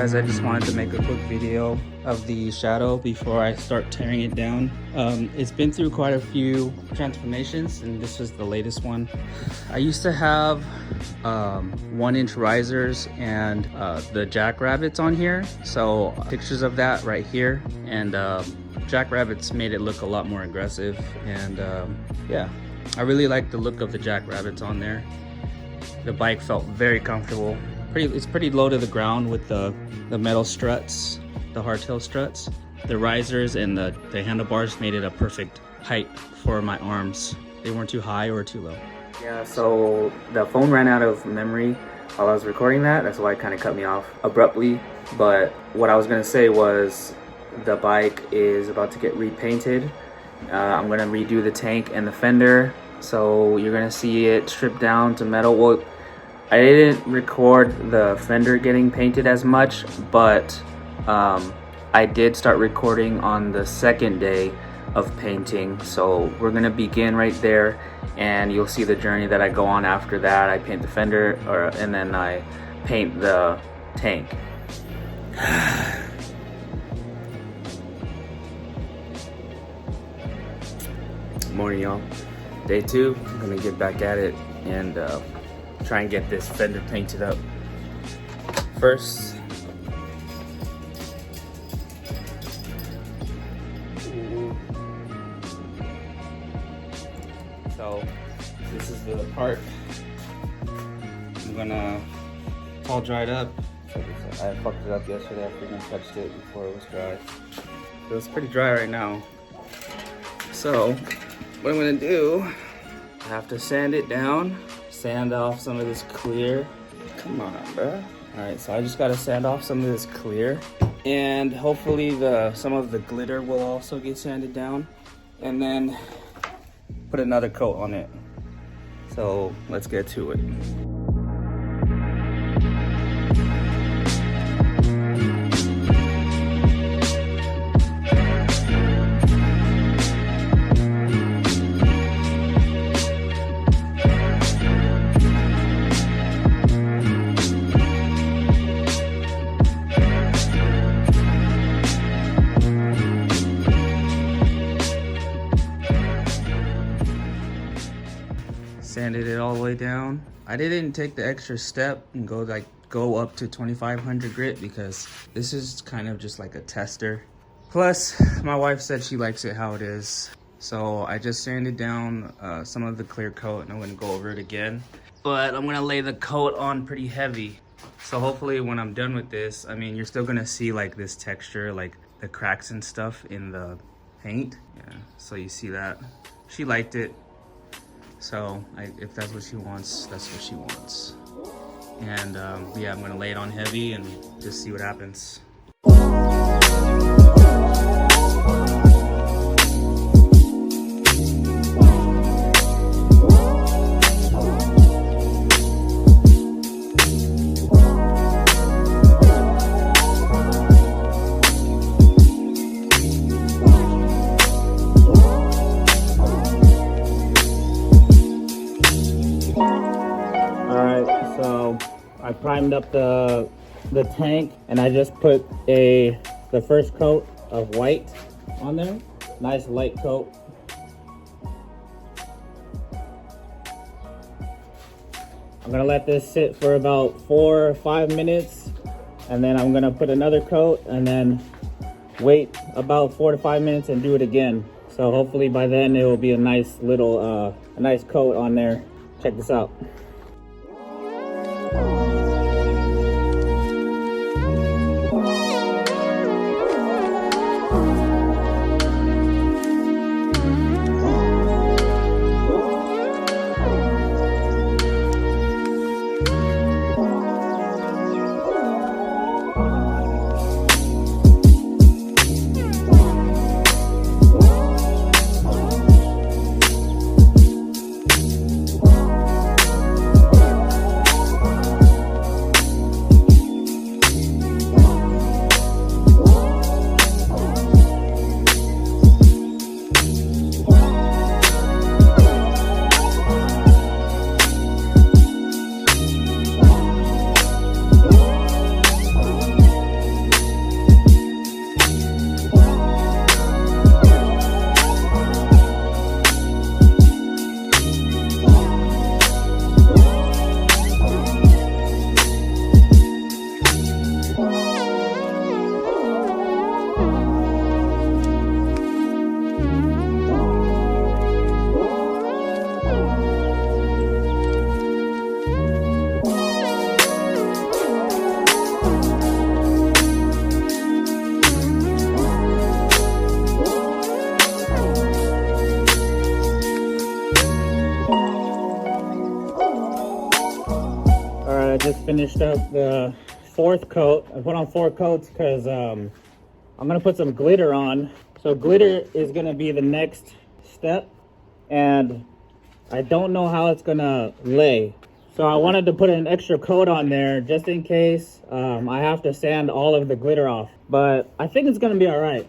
guys, I just wanted to make a quick video of the Shadow before I start tearing it down. It's been through quite a few transformations and this was the latest one. I used to have 1-inch risers and the jackrabbits on here, so pictures of that right here, and jackrabbits made it look a lot more aggressive, and yeah, I really like the look of the jackrabbits on there. The bike felt very comfortable. It's pretty low to the ground with the metal struts, the hardtail struts. The risers and the handlebars made it a perfect height for my arms. They weren't too high or too low. Yeah, so the phone ran out of memory while I was recording that. That's why it kind of cut me off abruptly. But what I was gonna say was the bike is about to get repainted. I'm gonna redo the tank and the fender. So you're gonna see it stripped down to metal. Well, I didn't record the fender getting painted as much, but I did start recording on the second day of painting. So we're gonna begin right there and you'll see the journey that I go on after that. I paint the fender and then I paint the tank. Morning, y'all. Day 2, I'm gonna get back at it and try and get this fender painted up. First, so this is the part. I'm gonna, it's all dried up. I fucked it up yesterday. I freaking touched it before it was dry. So it's pretty dry right now. So what I'm gonna do, I have to sand it down, sand off some of this clear. Come on, bro. All right, so I just gotta sand off some of this clear, and hopefully some of the glitter will also get sanded down, and then put another coat on it. So let's get to it. Sanded it all the way down. I didn't take the extra step and go up to 2500 grit because this is kind of just like a tester. Plus, my wife said she likes it how it is. So I just sanded down some of the clear coat and I'm gonna go over it again. But I'm gonna lay the coat on pretty heavy. So hopefully when I'm done with this, I mean, you're still gonna see like this texture, like the cracks and stuff in the paint. Yeah, so you see that. She liked it. So if that's what she wants, that's what she wants. And yeah, I'm gonna lay it on heavy and just see what happens. So I primed up the tank and I just put the first coat of white on there. Nice light coat. I'm gonna let this sit for about 4 or 5 minutes and then I'm gonna put another coat and then wait about 4 to 5 minutes and do it again. So hopefully by then it will be a nice little a nice coat on there. Check this out. just finished up the 4th coat. I put on 4 coats because I'm gonna put some glitter on. So glitter is gonna be the next step, and I don't know how it's gonna lay. So I wanted to put an extra coat on there just in case I have to sand all of the glitter off. But I think it's gonna be all right.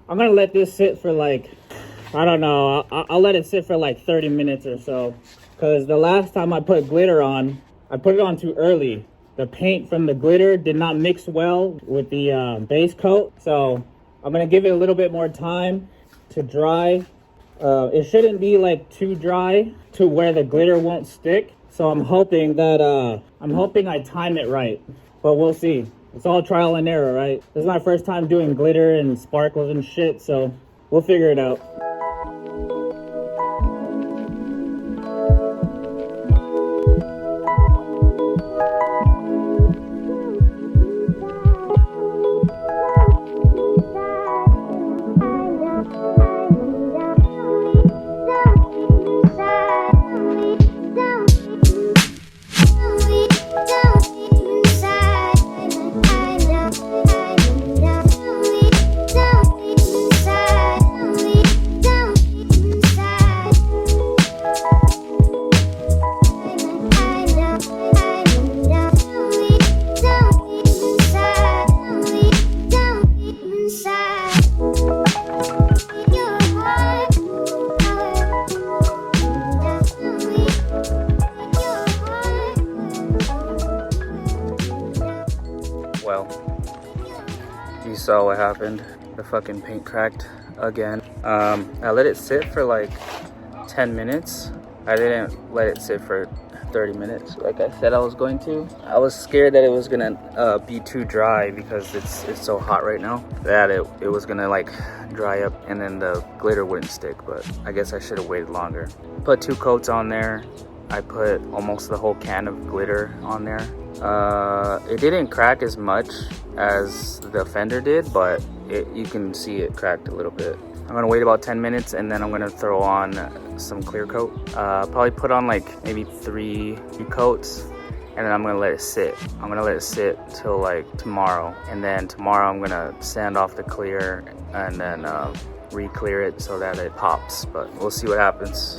I'm gonna let this sit for like, I don't know, I'll let it sit for like 30 minutes or so. Because the last time I put glitter on, I put it on too early. The paint from the glitter did not mix well with the base coat. So I'm gonna give it a little bit more time to dry. It shouldn't be like too dry to where the glitter won't stick. So I'm hoping that I time it right, but we'll see. It's all trial and error, right? This is my first time doing glitter and sparkles and shit, so we'll figure it out. Well, you saw what happened. The fucking paint cracked again. I let it sit for like 10 minutes. I didn't let it sit for 30 minutes like I said I was going to. I was scared that it was gonna be too dry because it's so hot right now that it was gonna like dry up and then the glitter wouldn't stick, but I guess I should have waited longer. Put 2 coats on there. I put almost the whole can of glitter on there. It didn't crack as much as the fender did, but you can see it cracked a little bit. I'm gonna wait about 10 minutes and then I'm gonna throw on some clear coat. Probably put on like maybe 3 coats and then I'm gonna let it sit. I'm gonna let it sit till like tomorrow, and then tomorrow I'm gonna sand off the clear and then re-clear it so that it pops, but we'll see what happens.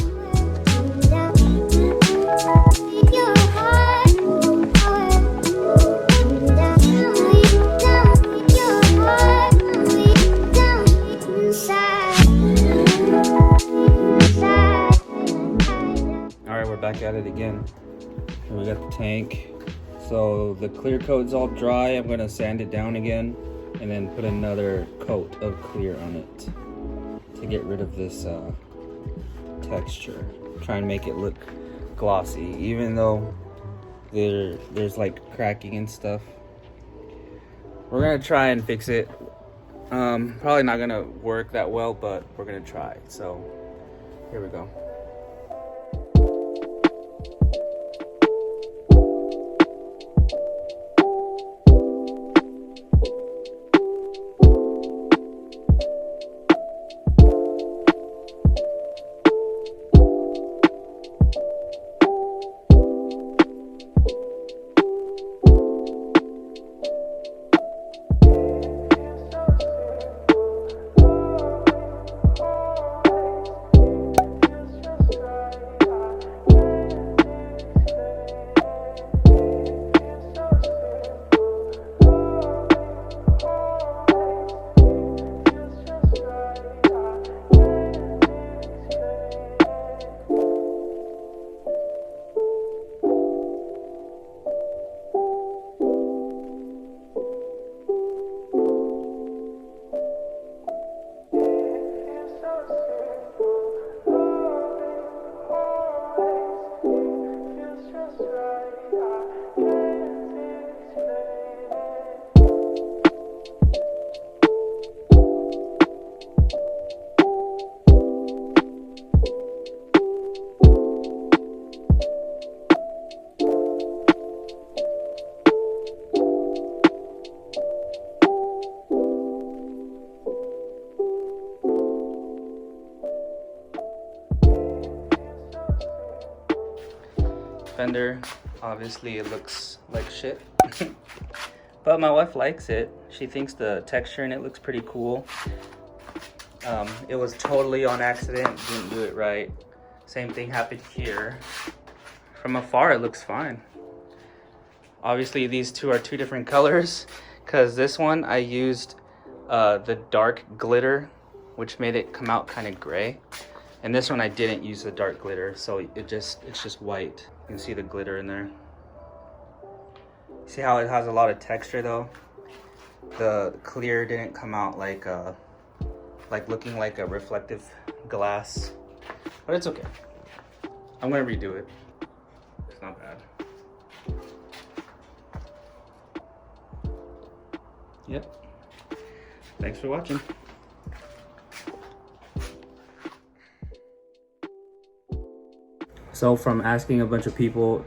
Back at it again. And we got the tank. So the clear coat's all dry. I'm gonna sand it down again and then put another coat of clear on it to get rid of this texture. Try and make it look glossy, even though there's like cracking and stuff. We're gonna try and fix it. Probably not gonna work that well, but we're gonna try. So here we go. Fender Obviously it looks like shit. But my wife likes it. She thinks the texture in it looks pretty cool. It was totally on accident, didn't do it right. Same thing happened here. From afar it looks fine. Obviously these two are two different colors, because this one I used the dark glitter, which made it come out kind of gray. And this one I didn't use the dark glitter, so it's just white. You can see the glitter in there. See how it has a lot of texture though? The clear didn't come out like looking like a reflective glass. But it's okay. I'm gonna redo it. It's not bad. Yep. Thanks for watching. So from asking a bunch of people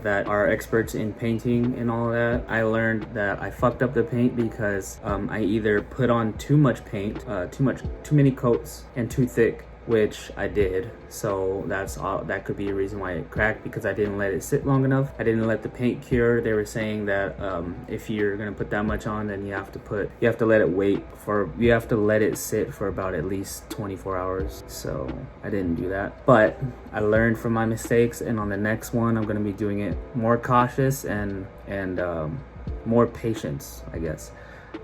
that are experts in painting and all of that, I learned that I fucked up the paint because I either put on too much paint, too many coats, and too thick, which I did. So that could be a reason why it cracked, because I didn't let it sit long enough. I didn't let the paint cure. They were saying that if you're gonna put that much on, then you have to let it sit for about at least 24 hours. So I didn't do that, but I learned from my mistakes, and on the next one I'm gonna be doing it more cautious and more patience, I guess.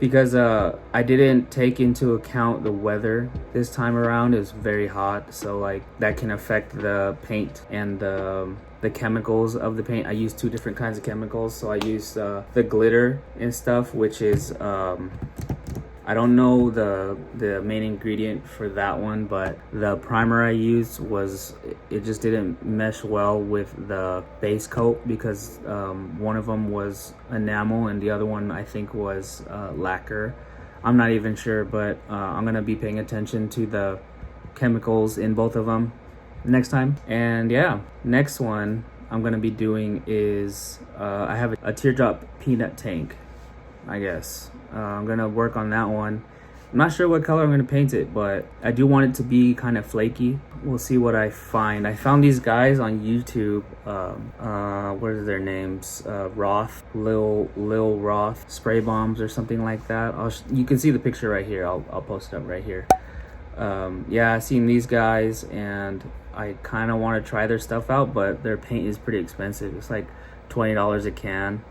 Because I didn't take into account the weather this time around. It was very hot, so like that can affect the paint and the chemicals of the paint. I use two different kinds of chemicals. So I use the glitter and stuff, which is I don't know the main ingredient for that one, but the primer I used it just didn't mesh well with the base coat, because one of them was enamel and the other one I think was lacquer. I'm not even sure, but I'm gonna be paying attention to the chemicals in both of them next time. And yeah, next one I'm gonna be doing is I have a teardrop peanut tank, I guess. I'm gonna work on that one. I'm not sure what color I'm gonna paint it, but I do want it to be kind of flaky. We'll see what I find. I found these guys on YouTube. What are their names? Roth, Lil Roth spray bombs or something like that. You can see the picture right here. I'll post it up right here. Yeah, I've seen these guys and I kind of want to try their stuff out, but their paint is pretty expensive. It's like $20 a can.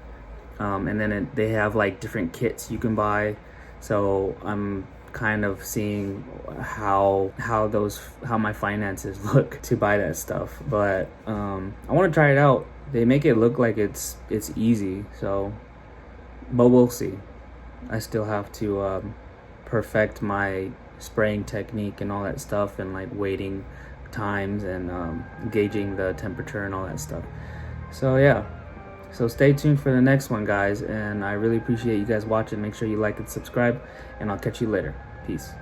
And then they have like different kits you can buy. So I'm kind of seeing how my finances look to buy that stuff. But I want to try it out. They make it look like it's easy. So, but we'll see. I still have to perfect my spraying technique and all that stuff, and like waiting times and gauging the temperature and all that stuff. So yeah. So stay tuned for the next one, guys, and I really appreciate you guys watching. Make sure you like and subscribe, and I'll catch you later. Peace.